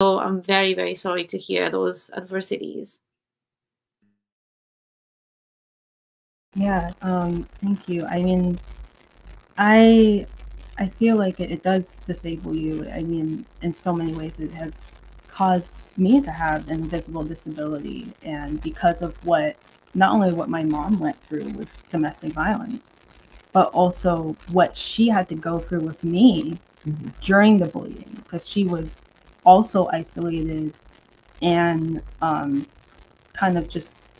So I'm very, very sorry to hear those adversities. Yeah, thank you. I mean, I I feel like it does disable you. I mean, in so many ways, it has caused me to have invisible disability, and because of not only what my mom went through with domestic violence, but also what she had to go through with me during the bullying, because she was also isolated and kind of just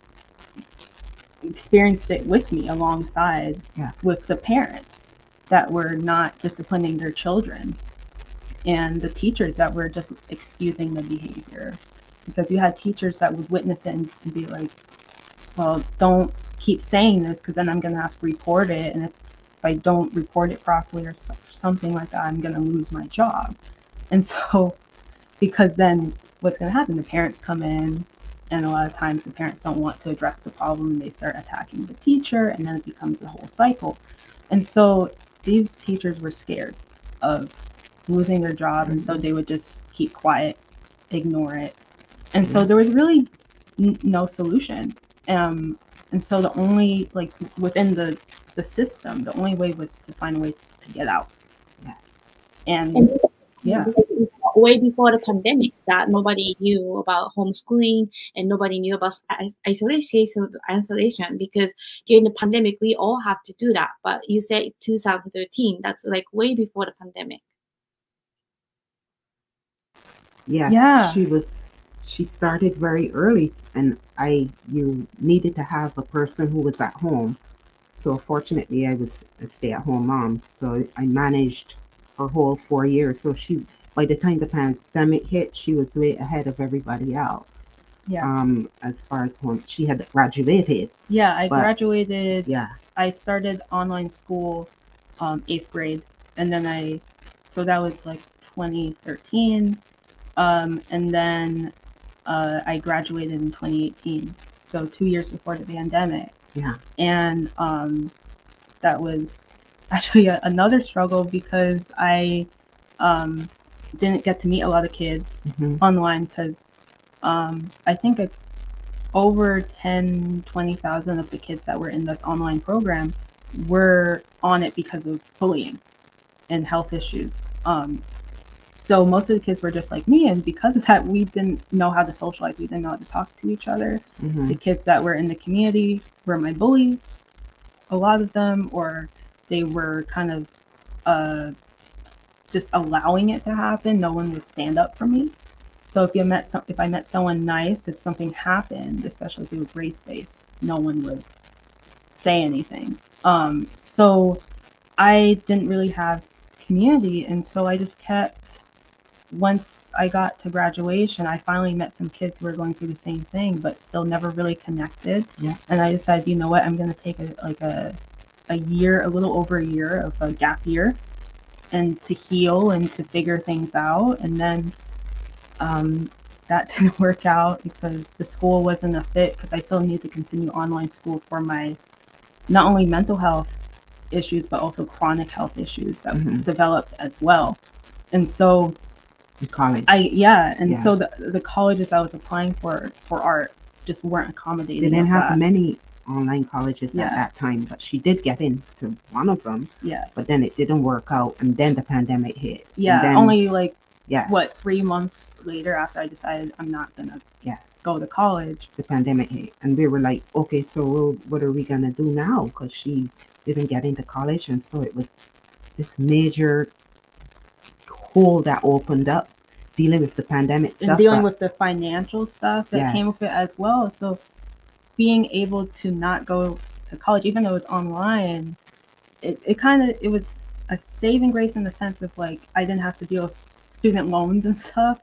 experienced it with me alongside with the parents that were not disciplining their children and the teachers that were just excusing the behavior, because you had teachers that would witness it and be like, well, don't keep saying this because then I'm going to have to report it, and if I don't report it properly or something like that, I'm going to lose my job. And so because then what's going to happen, the parents come in, and a lot of times the parents don't want to address the problem, and they start attacking the teacher, and then it becomes a whole cycle. And so these teachers were scared of losing their job, and so they would just keep quiet, ignore it. And so there was really no solution. And so the only, like, within the system, the only way was to find a way to get out. And yeah. This is way before the pandemic that nobody knew about homeschooling and nobody knew about isolation, because during the pandemic we all have to do that. But you said 2013, that's like way before the pandemic. Yeah. She started very early, and you needed to have a person who was at home. So fortunately, I was a stay-at-home mom, so I managed her whole 4 years. So by the time the pandemic hit, she was way ahead of everybody else. Yeah. As far as home, she had graduated. Yeah, I graduated. Yeah. I started online school, 8th grade, and then so that was like 2013, and then I graduated in 2018. So 2 years before the pandemic. Yeah. And that was actually another struggle because I didn't get to meet a lot of kids online, because I think over 20,000 of the kids that were in this online program were on it because of bullying and health issues. So most of the kids were just like me, and because of that, we didn't know how to socialize. We didn't know how to talk to each other. The kids that were in the community were my bullies, a lot of them, or they were kind of just allowing it to happen. No one would stand up for me. So if I met someone nice, if something happened, especially if it was race-based, no one would say anything. So I didn't really have community, and so I just kept. Once I got to graduation, I finally met some kids who were going through the same thing, but still never really connected. Yeah. And I decided, you know what, I'm going to take a year, a little over a year of a gap year, and to heal and to figure things out. And then that didn't work out because the school wasn't a fit, because I still needed to continue online school for my not only mental health issues, but also chronic health issues that developed as well. And so college. So the colleges I was applying for art just weren't accommodating. They didn't have many online colleges at that time, but she did get into one of them. Yes. But then it didn't work out, and then the pandemic hit. Yeah, then, only like 3 months later after I decided I'm not gonna go to college, the pandemic hit, and we were like, okay, so what are we gonna do now? Because she didn't get into college, and so it was this major hole that opened up, dealing with the pandemic and stuff, dealing with the financial stuff that came with it as well. So being able to not go to college, even though it was online, it was a saving grace in the sense of, like, I didn't have to deal with student loans and stuff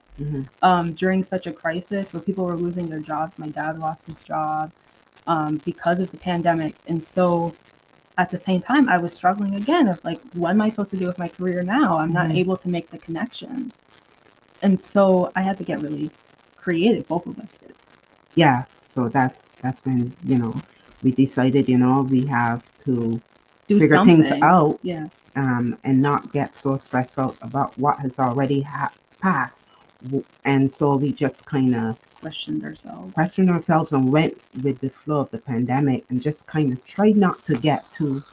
during such a crisis where people were losing their jobs. My dad lost his job because of the pandemic, and so at the same time I was struggling again of, like, what am I supposed to do with my career now? I'm not able to make the connections, and so I had to get really creative. Both of us did. Yeah, so that's when we decided we have to figure things out, and not get so stressed out about what has already passed. And so we just kind of questioned ourselves and went with the flow of the pandemic and just kind of tried not to get too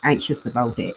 anxious about it.